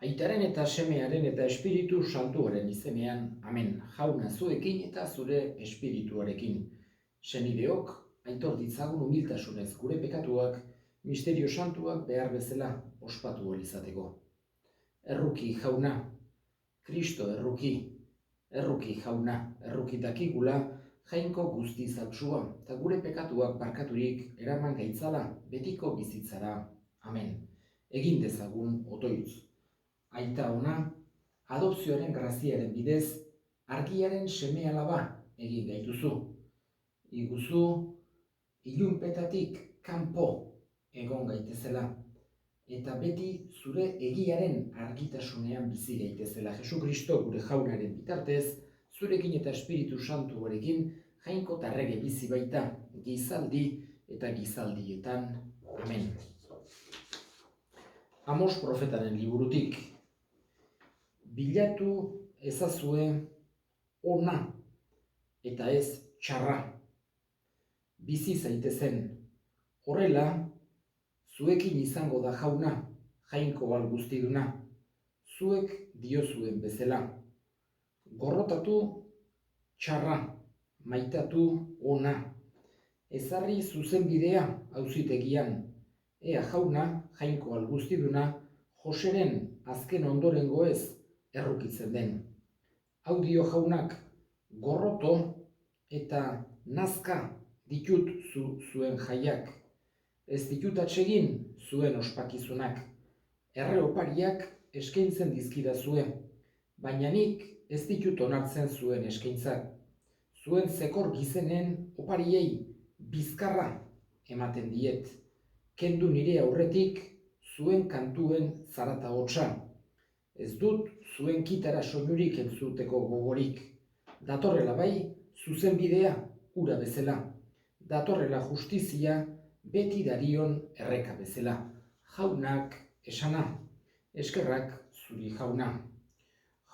Aitaren eta Semearen eta Espiritu Santuaren izenean, amen. Jauna zuekin eta zure espirituarekin. Senideok, aitor ditzagun humiltasunez gure pekatuak, misterio santuak behar bezala ospatu ahal izateko. Erruki jauna, Kristo erruki jauna, erruki dakigula, jainko guzti zapsua, eta gure pekatuak barkaturik eraman gaitzala betiko bizitzara. Amen. Egin dezagun otoitz. Aita ona, adopzioaren graziaren bidez, argiaren seme-alaba egin gaituzu. Iguzu, ilunpetatik kanpo egon gaitezela, eta beti zure egiaren argitasunean bizi gaitezela. Jesukristo gure jaunaren bitartez, zurekin eta Espiritu Santuarekin jainko tarrege bizi baita, gizaldi eta gizaldietan. Amen. Amos profetaren liburutik. Bilatu ezazue ona eta ez txarra. Bizi zaitezen. Horrela, zuekin izango da jauna, jainko bal guztiduna. Zuek diozuen bezala. Gorrotatu txarra, maitatu ona. Ezarri zuzenbidea auzitegian. Ea jauna, jainko bal guztiduna, Joseren azken ondorengo ez errukitzen den. Hau dio jaunak, gorroto eta nazka ditut zuen jaiak. Ez ditut atsegin zuen ospakizunak. Erre opariak eskaintzen dizkidazue, baina nik ez ditut onartzen zuen eskaintzak. Zuen zekor gizenen opariei bizkarra ematen diet. Kendu nire aurretik zuen kantuen zarata hotsa. Ez dut zuen kitara soinurik entzuteko gogorik. Datorrela bai, zuzenbidea ura bezala. Datorrela justizia beti darion erreka bezala. Jaunak esana, eskerrak zuri jauna.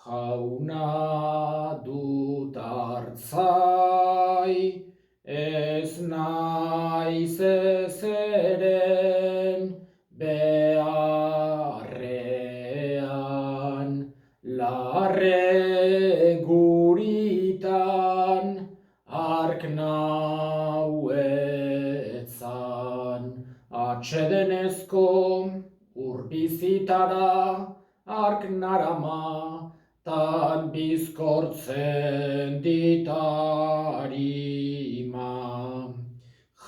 Jauna dut hartzai, ez naiz ezeren beharrean, larre guritan ark nauetzan, atsedenezko urbizitara ark narama, tan bizkortzen ditarima.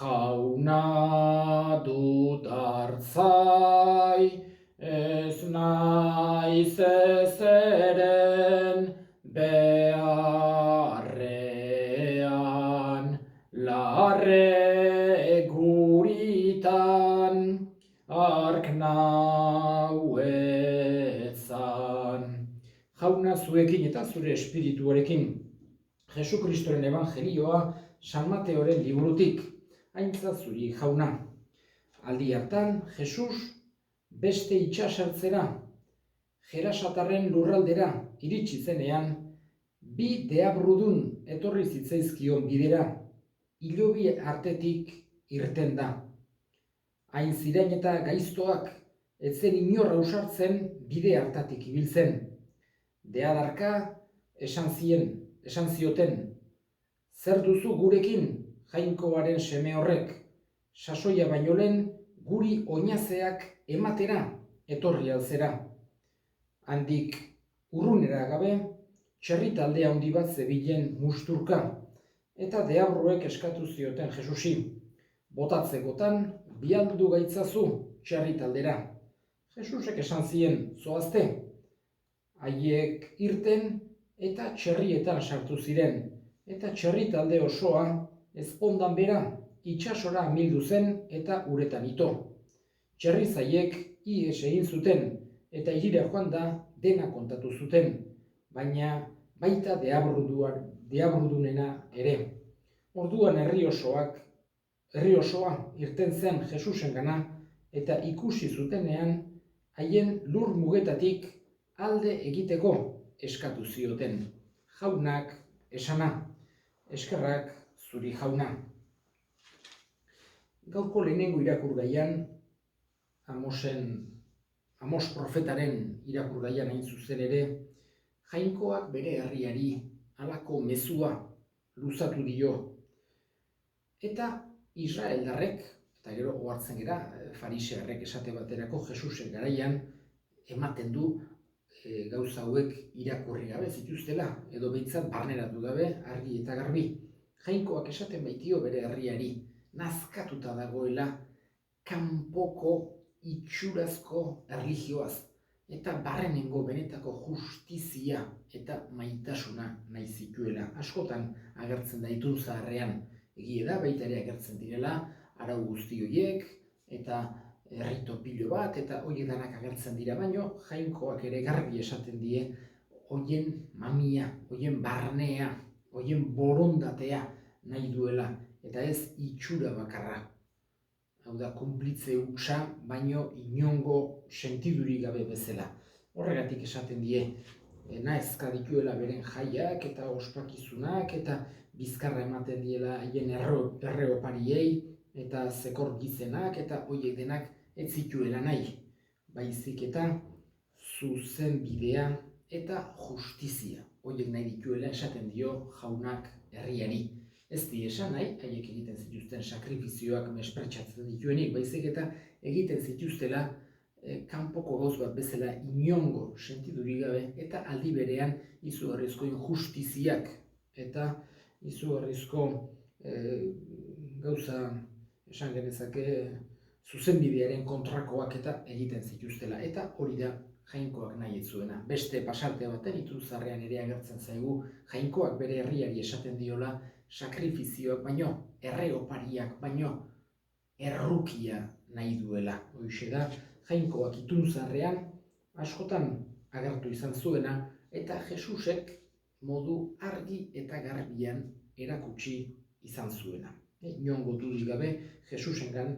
Jauna dut hartzai, ez naiz ezeren beharrean, larre guritan ark nauetzan. Jauna zuekin eta zure espirituarekin. Jesukristoren evangelioa San Mateoren liburutik. Aintza zuri jauna. Aldi hartan, Jesus beste itsasertzera, Gerasatarren lurraldera iritsi zenean, bi deabrudun etorri zitzaizkion bidera, hilobi artetik irten da. Hain ziren eta gaiztoak, ez zen inor ausartzen bide hartatik ibiltzen. Deadarka esan zioten, zer duzu gurekin, jainkoaren seme horrek, sasoia baino lehen guri oinazeak ematera etorri alzera. Handik urrunera gabe, txerri talde handi bat zebilen musturka, eta deabruek eskatu zioten Jesusi, botatzekotan bialdu gaitzazu txerri taldera. Jesusek esan zien, zoazte. Haiek irten eta txerrietan sartu ziren, eta txerri talde osoa ezpondan bera itsasora amildu zen eta uretan ito. Txerrizaiek ihes egin zuten eta hirira joan da dena kontatu zuten, baina baita deabrudunena ere. Orduan herri osoa irten zen Jesusengana eta ikusi zutenean haien lur mugetatik alde egiteko eskatu zioten. Jaunak esana, eskerrak zuri jauna. Gaurko lehenengo irakurgaian Amosen Amos profetaren irakurgaian hain zuzen ere, Jainkoak bere herriari halako mezua luzatu dio. Eta Israeldarrek, eta gero ohartzen gera, farisearrek esate baterako Jesusen garaian ematen du gauza hauek irakurri gabe zituztela, edo behintzat barneratu gabe argi eta garbi. Jainkoak esaten baitio bere herriari, nazkatuta dagoela kanpoko itxurazko erlijioaz, eta barrenengo benetako justizia eta maitasuna nahi zituela. Askotan agertzen da Itun Zaharrean, egie da baita ere agertzen direla, arau guzti horiek, eta errito pilo bat, eta horiek danak agertzen dira, baino Jainkoak ere garbi esaten die, horien mamia, horien barnea, horien borondatea nahi duela, eta ez itxura bakarra. Hau da, kunplitze hutsa, baino inongo sentidurik gabe bezala. Horregatik esaten die, nahezka dituela beren jaiak eta ospakizunak, eta bizkarra ematen diela haien erreopariei, eta zekor gizenak, eta horiek denak ez zituela nahi. Baizik eta zuzen bidea eta justizia. Horiek nahi dituela esaten dio jaunak herriari. Ez di esan nahi, haiek egiten zituzten sakrifizioak mespertsatzen dituenik, baizik eta egiten zituztela kanpoko gauz bat bezala inongo sentidurik gabe, eta aldi berean izugarrizko injustiziak eta izugarrizko gauza esan genezake zuzenbidearen kontrakoak eta egiten zituztela, eta hori da Jainkoak nahi ez zuena. Beste pasarte baten Itun Zaharrean ere agertzen zaigu, Jainkoak bere herriari esaten diola sakrifizioak baino, erreopariak baino, errukia nahi duela. Hoxe da, Jainkoak Itun Zaharrean askotan agertu izan zuena, eta Jesusek modu argi eta garbian erakutsi izan zuena. Inongo dudik gabe, Jesusengan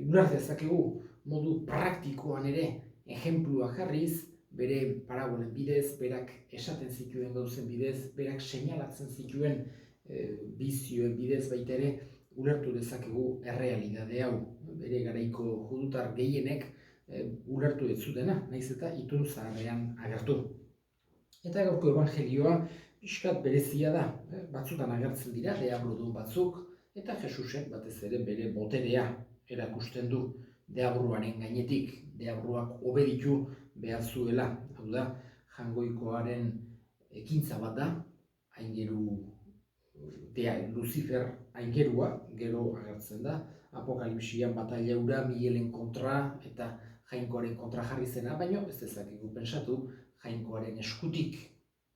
uler dezakegu modu praktikoan ere ejemplua jarriz, bere parabolen bidez, berak esaten zituen gauzen bidez, berak seinalatzen zituen bizioen bidez baita ere, ulertu dezakegu errealidade hau. Bere garaiko judutar gehienek ulertu ez zutena, nahiz eta Itun Zaharrean agertu. Eta gaurko evangelioa pixkat berezia da, batzutan agertzen dira, deabrudun batzuk, eta Jesusek batez ere bere boterea erakusten du deabruaren gainetik, deabruak obeditu behar zuela. Hau da, Jangoikoaren ekintza bat da, aingeru, Lucifer aingerua, gero agertzen da, Apokalipsian bataila hura Miguelen kontra eta Jainkoaren kontra jarri zena, baino ez dezakegu pentsatu Jainkoaren eskutik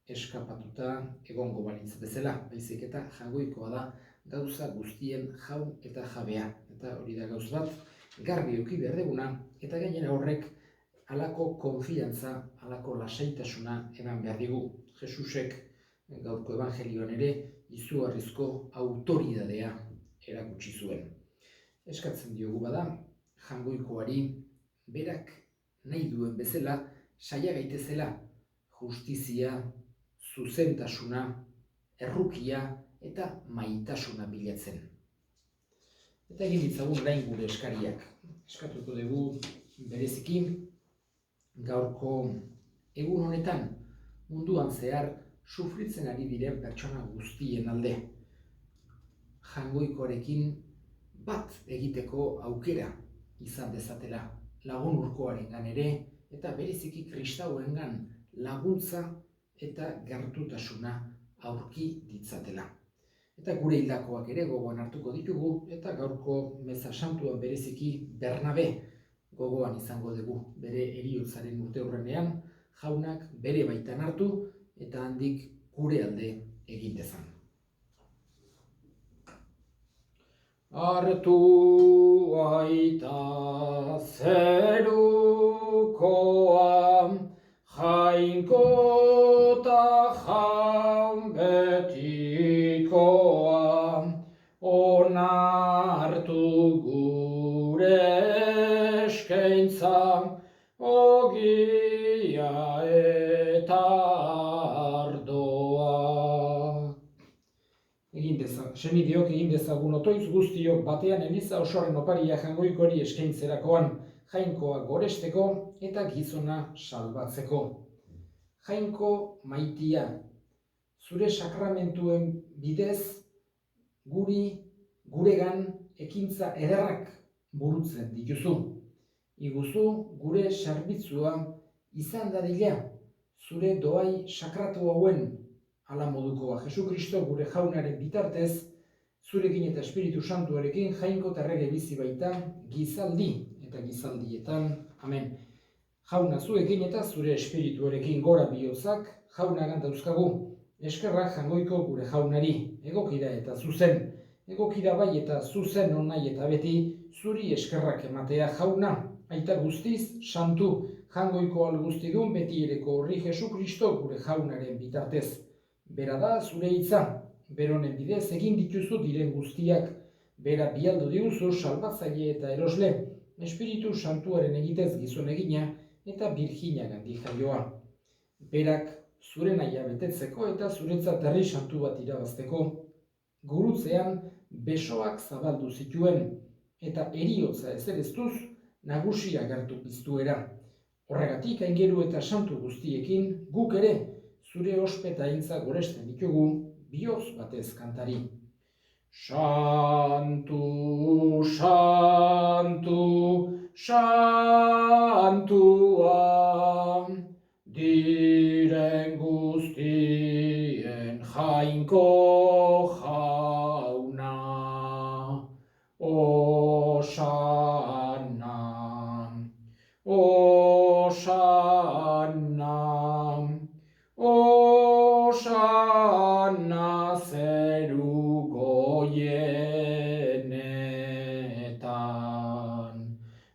eskapatuta egongo balitz bezala, baizik eta Jangoikoa da gauza guztien jaun eta jabea. Eta hori da gauz bat, garbi eduki behar deguna, eta gainera horrek halako konfiantza, halako lasaitasuna eman behar digu. Jesusek gaurko evangelioan ere izugarrizko autoridadea erakutsi zuen. Eskatzen diogu bada, Jangoikoari berak nahi duen bezala saia gaitezela justizia, zuzentasuna, errukia eta maitasuna bilatzen. Eta egin ditzagun orain gure eskariak. Eskatuko dugu bereziki gaurko egun honetan munduan zehar sufritzen ari diren pertsona guztien alde. Jangoikoarekin bat egiteko aukera izan dezatela, lagun urkoarengan ere, eta bereziki kristauengan laguntza eta gertutasuna aurki ditzatela. Eta gure hildakoak ere gogoan hartuko ditugu, eta gaurko meza santuan bereziki Bernabe gogoan izango dugu. Bere heriotzaren urteurrenean jaunak bere baitan hartu eta handik gure alde egin dezan. Hartu aita zerukoa, Jainko ta jaun betikoa, onartu gure eskaintza, ogia eta ardoa. Senideok egin dezagun otoitz guztiok batean eliza osoaren oparia Jangoikoari eskaintzerakoan, jainkoa goresteko eta gizona salbatzeko. Jainko maitia, zure sakramentuen bidez guregan ekintza ederrak burutzen dituzu. Iguzu gure serbitzua izan dadila, zure doai sakratu hauen ala modukoa. Jesu Kristo gure jaunaren bitartez, zurekin eta Espiritu Santuarekin jainko eta errege bizi baita gizaldi eta gizaldietan. Amen. Jauna zuekin eta zure espirituarekin gora bihotzak jaunagan dauzkagu. Eskerrak jangoiko gure jaunari, egokira eta zuzen. Egokira bai eta zuzen onai eta beti, zuri eskerrak ematea jauna. Aita guztiz, santu, jangoiko alguztidun beti ereko horri Jesu Kristo gure jaunaren bitartez. Bera da zure hitza, beronen bidez egin dituzu diren guztiak. Bera bialdu diguzu salbatzaile eta erosle, Espiritu Santuaren egitez gizon egina eta Birjinagandik jaioa. Berak zure nahia betetzeko eta zuretzat herri santu bat irabazteko, gurutzean besoak zabaldu zituen eta eriotza ezereztuz nagusia agertu piztuera. Horregatik aingeru eta santu guztiekin guk ere zure ospeta aintza goresten ditugu bihotz batez kantari. Santu, santu, santua, diren guztien jainko jauna. Osanna, osanna, osanna zeru goienetan.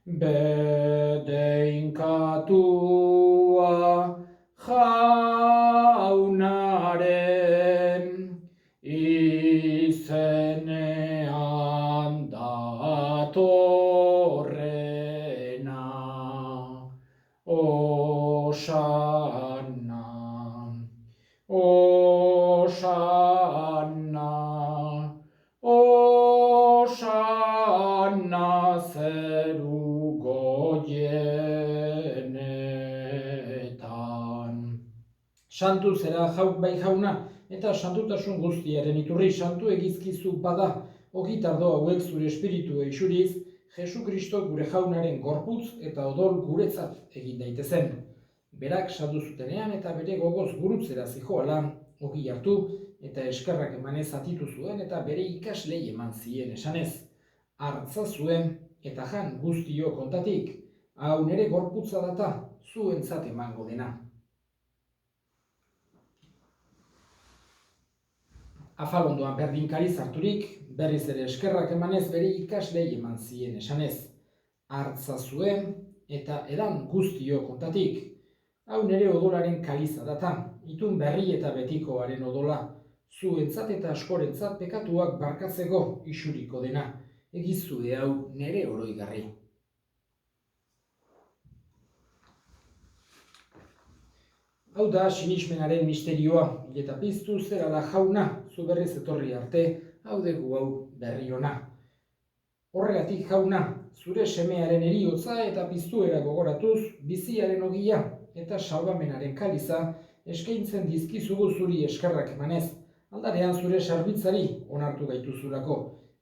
Bedeinkatua jaunaren izenean datorrena. Osanna, osanna, osanna zeru goienetan. Santu zera bai jauna, eta santutasun guztiaren iturri santu egizkizu bada, ogitardo hauek zure espiritu eixuriz, Jesu Kristo gure jaunaren gorputz eta odol guretzat egin daitezen. Berak saldu zutenean eta bere gogoz gurutzera zijoala, ogi hartu eta eskerrak emanez atitu zuen eta bere ikaslei eman zien esanez. Hartza zuen eta jan guztio kontatik, hau nere gorputza data zuentzat emango dena. Afalondoan berdinkari zarturik, berriz ere eskerrak emanez bere ikaslei eman zien esanez. Hartza zuen eta edan guztio kontatik, hau nere odolaren kaliza data, itun berri eta betikoaren odola, zuentzat eta askorentzat pekatuak barkatzeko isuriko dena, egizue hau nere oroigarri. Hau da sinismenaren misterioa, eta piztu zera da jauna, zu berriz etorri arte, hau dugu hau berri ona. Horregatik jauna, zure semearen eriotza eta piztuera gogoratuz, biziaren ogia eta salbamenaren kaliza eskaintzen dizkizugu zuri eskerrak emanez, aldarean zure sarbitzari onartu gaituzulako,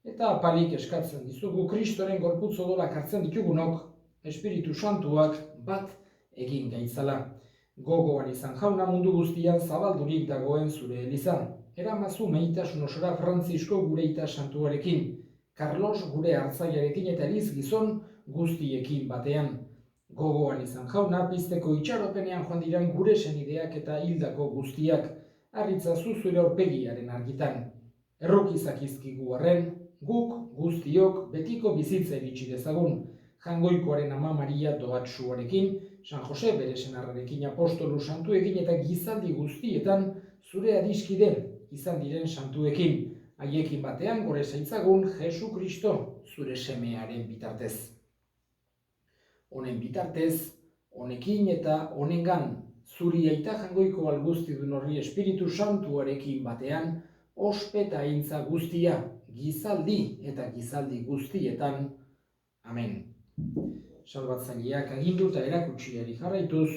eta apalik eskatzen dizugu Kristoren gorputz odolak hartzen ditugunok, Espiritu Santuak bat egin gaitzala. Gogoan izan jauna mundu guztian zabaldurik dagoen zure elizan. Eramazu meitasun osora Frantzisko gure ita santuarekin, Carlos gure hartzaiarekin eta Eliz gizon guztiekin batean. Gogoan izan jauna pizteko itxaropenean joan diran gure senideak eta hildako guztiak, harritzazu zure aurpegiaren argitan. Errokizak izkigu arren, guk guztiok betiko bizitza iritsi dezagun, jangoikoaren ama Maria doatsuarekin, San Jose bere senarrarekin apostolu santuekin eta gizaldi guztietan zure adiskide izan diren santuekin, haiekin batean gore zaitzagun Jesu Kristo zure semearen bitartez. Honen bitartez, honekin eta honengan zuri aita jangoiko alguztidun horri Espiritu Santuarekin batean, ospe eta aintza guztia, gizaldi eta gizaldi guztietan. Amen. Salbatzaileak agindu eta erakutsiari jarraituz,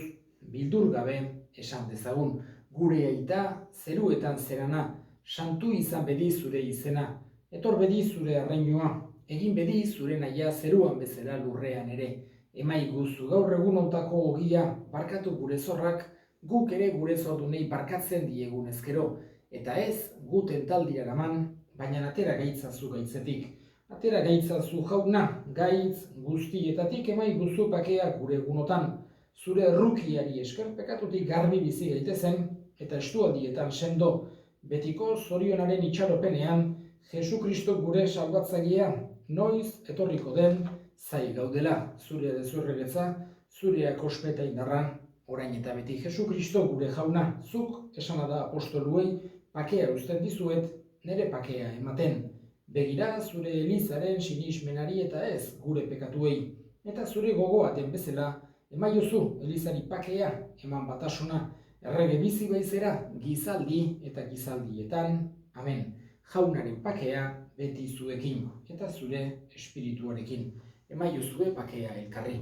bildur gabe esan dezagun, gure aita zeruetan zerana, santu izan bedi zure izena, etor bedi zure arrainua, egin bedi zure naia zeruan bezala lurrean ere, emaiguzu gaur egunontako ogia, barkatu gure zorrak, guk ere gure zordunei barkatzen diegun ezkero, eta ez guten taldia eraman, baina atera gaitzazu gaitzetik. Atera gaitzazu jauna, gaitz guztietatik emaiguzu bakea gure egunotan, zure errukiari esker pekatutik garbi bizi gaitezen, eta estualdietan sendo, betiko zorionaren itxaropenean, Jesu Kristo gure salbatzailea, noiz etorriko den, zai gaudela, zure dezurregetza, zureak ospeta indarran, orain eta beti Jesu Kristo gure jauna, zuk esana da apostoluei, pakea uzten dizuet, nere pakea ematen. Begira zure Elizaren sinismenari eta ez gure pekatuei, eta zure gogoaten bezala, emaiozu Elizari pakea, eman batasuna, errege bizi baizera, gizaldi eta gizaldietan, amen. Jaunaren pakea beti zuekin, eta zure espirituarekin, emaiozue pakea elkarri.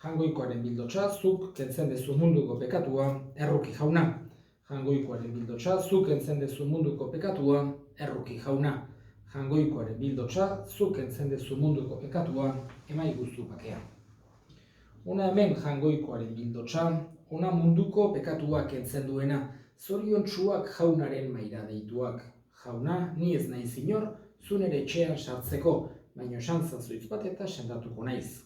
Jangoikoaren bildotsa, zuk kentzen dezu munduko pekatua, erruki jauna. Jangoikoaren bildotsa, zuk kentzen dezu munduko pekatua, erruki jauna. Jangoikoaren bildotsa, zuk kentzen dezu munduko pekatua, emaiguzu bakea. Ona hemen jangoikoaren bildotsa, ona munduko pekatua kentzen duena, zoriontsuak jaunaren maira deituak. Jauna, ni ez naiz inor, zu nere etxean sartzeko, baina esan zazuitz bat eta sendatuko naiz.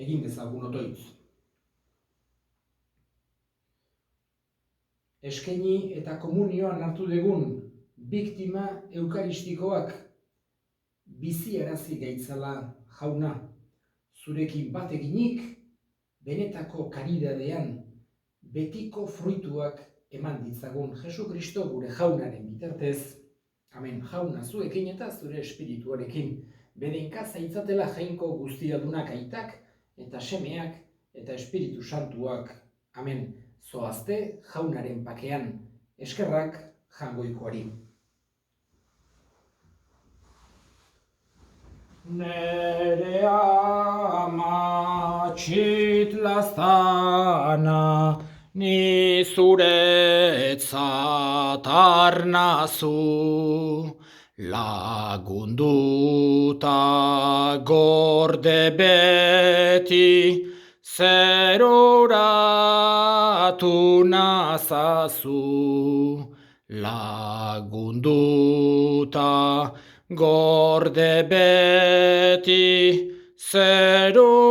Egin dezagun otoitz. Eskaini eta komunioan hartu dugun biktima eukaristikoak biziarazi gaitzala jauna, zurekin bat eginik, benetako karidadean betiko fruituak eman ditzagun Jesu Kristo gure jaunaren bitartez, amen. Jauna zuekin eta zure espirituarekin, bedenka zaitzatela jainko guztiadunak aitak, eta semeak eta espiritu santuak, amen. Zoazte jaunaren pakean, eskerrak jangoikoari. Nere ama txitlaztana, ni zuretzat arnazu, lagunduta gorde beti, zeroratu nazazu. Lagunduta gorde beti, zeroratu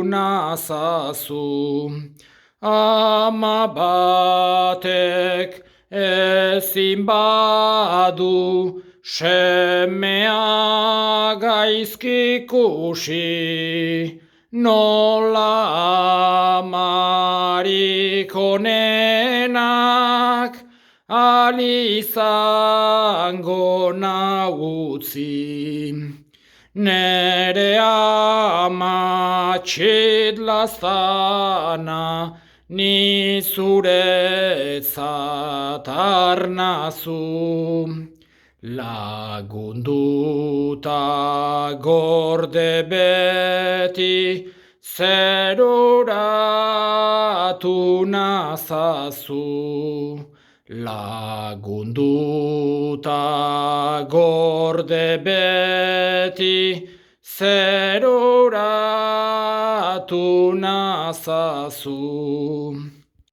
nazazu. Ama batek ezin badu, semea gaizki ikusi, nola amarik onenak alizango nautzi. Nere ama txitlaztana, ni zuretzat arnazu. Lagunduta gorde beti, zeroratu nazazu. Lagunduta gorde beti, zeroratu nazazu.